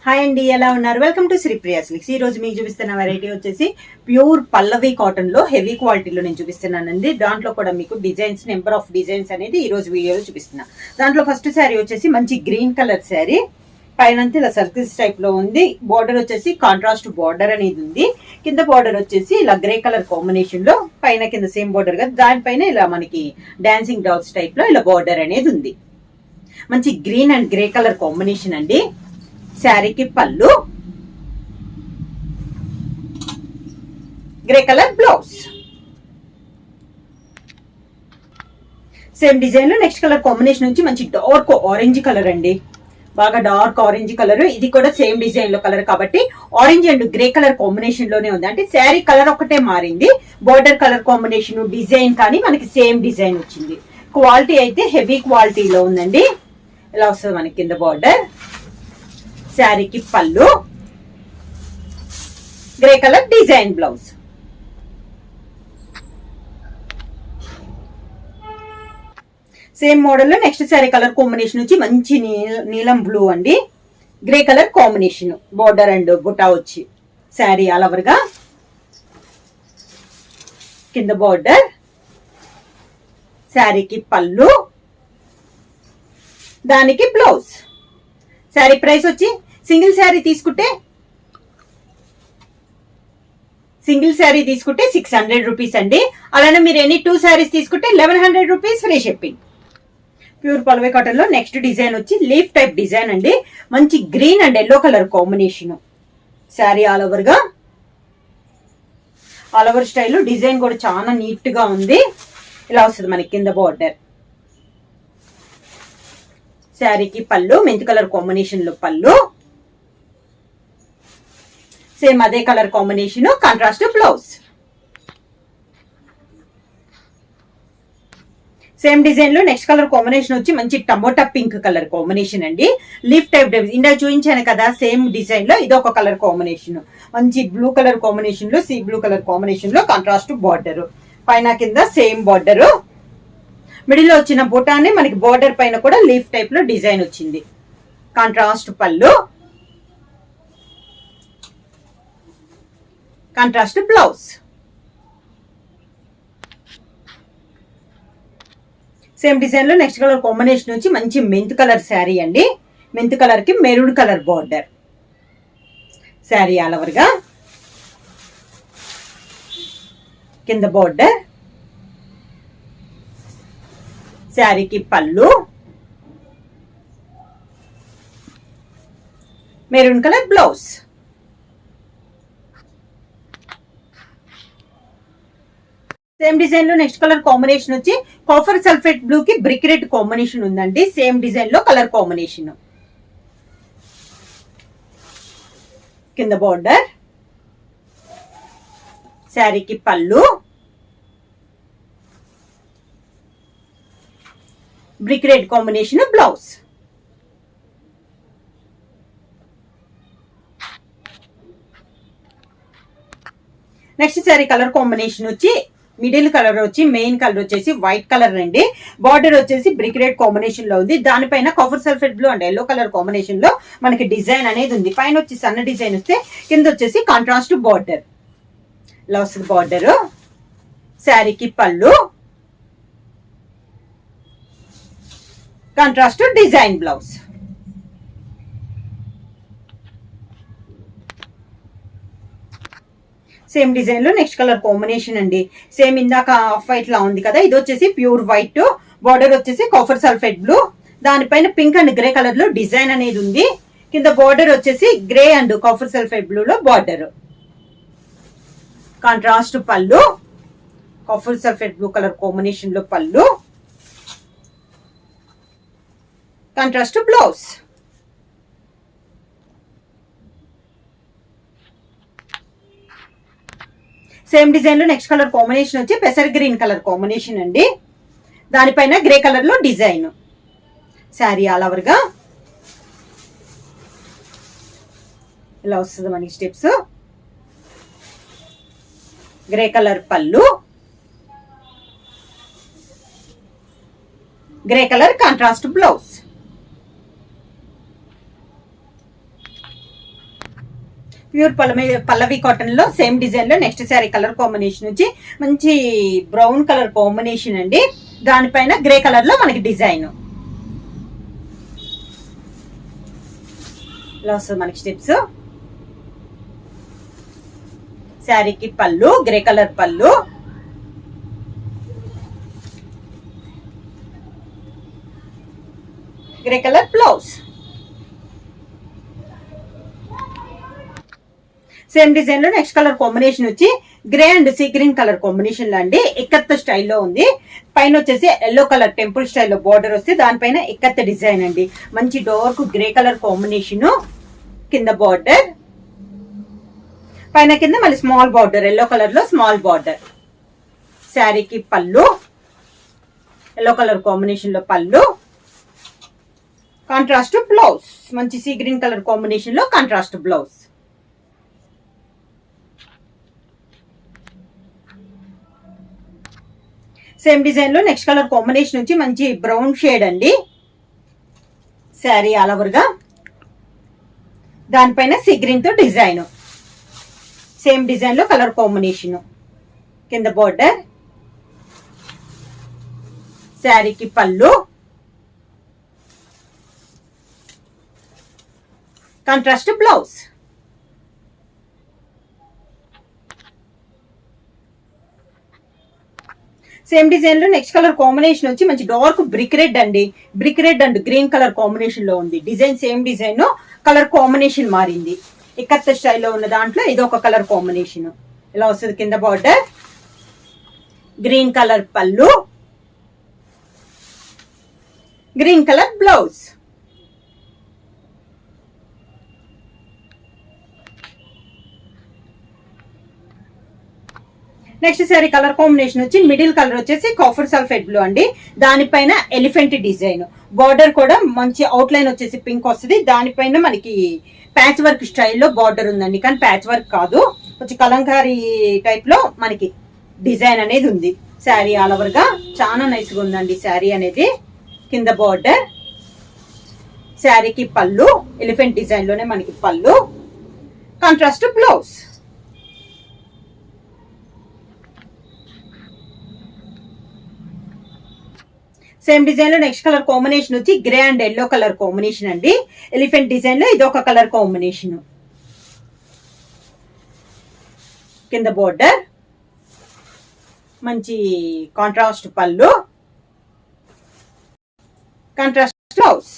Hi అండి, ఎలా ఉన్నారు? Welcome to Sripriya silks. ఈ రోజు మీకు చూపిస్తున్న వెరైటీ వచ్చేసి ప్యూర్ పల్లవి కాటన్ లో హెవీ క్వాలిటీలో నేను చూపిస్తున్నానండి. దాంట్లో కూడా మీకు డిజైన్స్, నెంబర్ ఆఫ్ డిజైన్స్ అనేది ఈ రోజు వీడియోలో చూపిస్తున్నా. దాంట్లో ఫస్ట్ శారీ వచ్చేసి మంచి గ్రీన్ కలర్ శారీ, పైన ఇలా సర్కిల్స్ టైప్ లో ఉంది. బార్డర్ వచ్చేసి కాంట్రాస్ట్ బార్డర్ అనేది ఉంది. కింద బార్డర్ వచ్చేసి ఇలా గ్రే కలర్ కాంబినేషన్ లో, పైన కింద సేమ్ బార్డర్ కదా, దానిపైన ఇలా మనకి డాన్సింగ్ డాల్స్ టైప్ లో ఇలా బార్డర్ అనేది ఉంది. మంచి green and grey colour combination అండి. శారీకి పళ్ళు, grey colour blouse, same design లో నెక్స్ట్ కలర్ కాంబినేషన్ నుంచి మంచి డార్క్ ఆరెంజ్ కలర్ అండి, బాగా డార్క్ ఆరెంజ్ కలర్. ఇది కూడా సేమ్ డిజైన్ లో కలర్ కాబట్టి orange and grey colour combination లోనే ఉంది. అంటే శారీ కలర్ ఒకటే మారింది, బార్డర్ కలర్ కాంబినేషన్ డిజైన్ కానీ మనకి సేమ్ డిజైన్ వచ్చింది. క్వాలిటీ అయితే హెవీ క్వాలిటీలో ఉందండి. ఇలా వస్తుంది మనకి కింద బార్డర్. శారీకి పళ్ళు, grey colour design blouse. Same model లో నెక్స్ట్ శారీ కలర్ కాంబినేషన్ వచ్చి మంచి నీలం బ్లూ అండి, grey colour combination, border and బుటా వచ్చి శారీ ఆల్ ఓవర్ గా, కింద బార్డర్, శారీకి పళ్ళు, దానికి బ్లౌజ్. శారీ ప్రైస్ వచ్చి సింగిల్ శారీ తీసుకుంటే 600 రూపీస్ అండి. అలానే మీరు ఎనీ 2 శారీస్ తీసుకుంటే 1100 rupees free shipping. Pure Pallavi cotton లో నెక్స్ట్ డిజైన్ వచ్చి లీఫ్ టైప్ డిజైన్ అండి. మంచి green and yellow colour combination. Sari all over గా, ఆల్ ఓవర్ స్టైల్ డిజైన్ కూడా చాలా నీట్ గా ఉంది. ఇలా వస్తుంది మనకి కింద బార్డర్. శారీకి పళ్ళు, మెంతి కలర్ కాంబినేషన్ లో పళ్ళు, సేమ్ అదే colour combination, contrast blouse. Same design లో నెక్స్ట్ కలర్ కాంబినేషన్ వచ్చి మంచి టమోటా పింక్ కలర్ కాంబినేషన్ అండి. లీఫ్ టైప్ ఇందాక చూపించాను కదా, సేమ్ డిజైన్ లో ఇది ఒక కలర్ కాంబినేషన్. మంచి బ్లూ కలర్ కాంబినేషన్ లో, సీ బ్లూ కలర్ కాంబినేషన్ లో కాంట్రాస్ట్ బార్డర్, పైన కింద సేమ్ బార్డర్. మిడిల్ లో వచ్చిన బుటానే మనకి బార్డర్ పైన కూడా లీఫ్ టైప్ లో డిజైన్ వచ్చింది. కాంట్రాస్ట్ పళ్ళు, కాంట్రాస్ట్ బ్లౌజ్. సేమ్ డిజైన్ లో నెక్స్ట్ కలర్ కాంబినేషన్ వచ్చి మంచి మెంత్ కలర్ శారీ అండి. మెంత్ కలర్ కి maroon colour border. Sari all over గా, కింద బార్డర్, శారీకి పళ్ళు, maroon colour blouse. Same design లో నెక్స్ట్ కలర్ కాంబినేషన్ వచ్చి కాఫర్ సల్ఫేట్ బ్లూ కి బ్రిక్ రెడ్ కాంబినేషన్ ఉందండి. సేమ్ డిజైన్ లో కలర్ కాంబినేషన్. కింద బార్డర్, శారీకి పళ్ళు, brick red combination blouse. Next sari colour combination వచ్చి మిడిల్ కలర్ వచ్చి మెయిన్ కలర్ వచ్చేసి వైట్ కలర్ అండి. బార్డర్ వచ్చేసి బ్రిక్ రెడ్ కాంబినేషన్ లో ఉంది. దానిపైన copper sulphate blue and yellow colour combination లో మనకి డిజైన్ అనేది ఉంది. పైన వచ్చి సన్న డిజైన్ వస్తే కింద వచ్చేసి కాంట్రాస్ట్ బార్డర్. ఇలా వస్తుంది బార్డర్. శారీకి పళ్ళు, contrast design blouse. Same design లో నెక్స్ట్ కలర్ కాంబినేషన్ అండి. సేమ్ ఇందాక ఆఫ్ వైట్ లా ఉంది కదా, ఇది వచ్చేసి ప్యూర్ వైట్, బార్డర్ వచ్చేసి కాఫర్ సల్ఫేట్ బ్లూ, దానిపైన పింక్ అండ్ గ్రే కలర్ లో డిజైన్ అనేది ఉంది. కింద బార్డర్ వచ్చేసి grey and copper sulphate blue లో బార్డర్. కాంట్రాస్ట్ పళ్ళు, copper sulphate blue colour combination లో పళ్ళు, కాంట్రాస్ట్ బ్లౌజ్. సేమ్ డిజైన్ లో నెక్స్ట్ కలర్ కాంబినేషన్ వచ్చి పెసర్ గ్రీన్ కలర్ కాంబినేషన్ అండి. దానిపైన గ్రే కలర్ లో డిజైన్. శారీ ఆల్ ఓవర్ గా ఇలా వస్తుంది మనకి steps. Grey colour pallu, grey colour contrast blouse. Pure Pallavi cotton లో సేమ్ డిజైన్ లో నెక్స్ట్ శారీ కలర్ కాంబినేషన్ వచ్చి మంచి బ్రౌన్ కలర్ కాంబినేషన్ అండి. దానిపైన గ్రే కలర్ లో మనకి డిజైన్ ఇలా వస్తుంది మనకి స్టెప్స్. శారీకి పళ్ళు grey colour pallu, grey colour blouse. Same design లో నెక్స్ట్ కలర్ కాంబినేషన్ వచ్చి grey and sea green colour combination లో అండి. ఇక్కత్ స్టైల్లో ఉంది. పైన వచ్చేసి ఎల్లో కలర్ టెంపుల్ స్టైల్లో బార్డర్ వస్తే దానిపైన ఇక్కత్ డిజైన్ అండి. మంచి డార్క్ గ్రే కలర్ కాంబినేషన్, కింద బార్డర్, పైన కింద మళ్ళీ స్మాల్ బార్డర్ ఎల్లో కలర్ లో స్మాల్ బార్డర్. శారీకి పళ్ళు ఎల్లో కలర్ కాంబినేషన్ లో పళ్ళు, కాంట్రాస్ట్ బ్లౌజ్ మంచి సీ గ్రీన్ కలర్ కాంబినేషన్ లో కాంట్రాస్ట్ బ్లౌజ్. సేమ్ డిజైన్ లో నెక్స్ట్ కలర్ కాంబినేషన్ వచ్చి మంచి బ్రౌన్ షేడ్ అండి. శారీ ఆల్ ఓవర్ గా దానిపైన సీ గ్రీన్ తో డిజైన్. సేమ్ డిజైన్ లో కలర్ కాంబినేషన్, కింద బార్డర్, శారీకి పళ్ళు, కాంట్రాస్ట్ బ్లౌజ్. సేమ్ డిజైన్ లో నెక్స్ట్ కలర్ కాంబినేషన్ వచ్చి మంచి డార్క్ బ్రిక్ రెడ్ అండి. Brick red and green colour combination లో ఉంది. Design same design, colour combination మారింది. ఇక్కత్ స్టైల్లో ఉన్న దాంట్లో ఇది ఒక కలర్ కాంబినేషన్. ఇలా వస్తుంది కింద బార్డర్, గ్రీన్ కలర్ పళ్ళు, green colour blouse. Next sorry colour combination వచ్చి మిడిల్ కలర్ వచ్చేసి కాఫర్ సల్ఫేట్ బ్లూ అండి. దానిపైన ఎలిఫెంట్ డిజైన్, బార్డర్ కూడా మంచి అవుట్ లైన్ వచ్చేసి పింక్ వస్తుంది. దానిపైన మనకి ప్యాచ్ వర్క్ స్టైల్లో బార్డర్ ఉందండి, కానీ ప్యాచ్ వర్క్ కాదు, కొంచెం కలంకారీ టైప్ లో మనకి డిజైన్ అనేది ఉంది. శారీ ఆల్ ఓవర్ గా చాలా నైస్ గా ఉందండి శారీ అనేది. కింద బార్డర్, శారీకి పళ్ళు ఎలిఫెంట్ డిజైన్ లోనే మనకి పళ్ళు, కాంట్రాస్ట్ బ్లౌజ్. సేమ్ డిజైన్ లో నెక్స్ట్ కలర్ కాంబినేషన్ వచ్చి grey and yellow colour combination అండి. ఎలిఫెంట్ డిజైన్ లో ఇది ఒక కలర్ కాంబినేషన్. కింద బోర్డర్, మంచి కాంట్రాస్ట్ పళ్ళు, కాంట్రాస్ట్ బ్లౌజ్.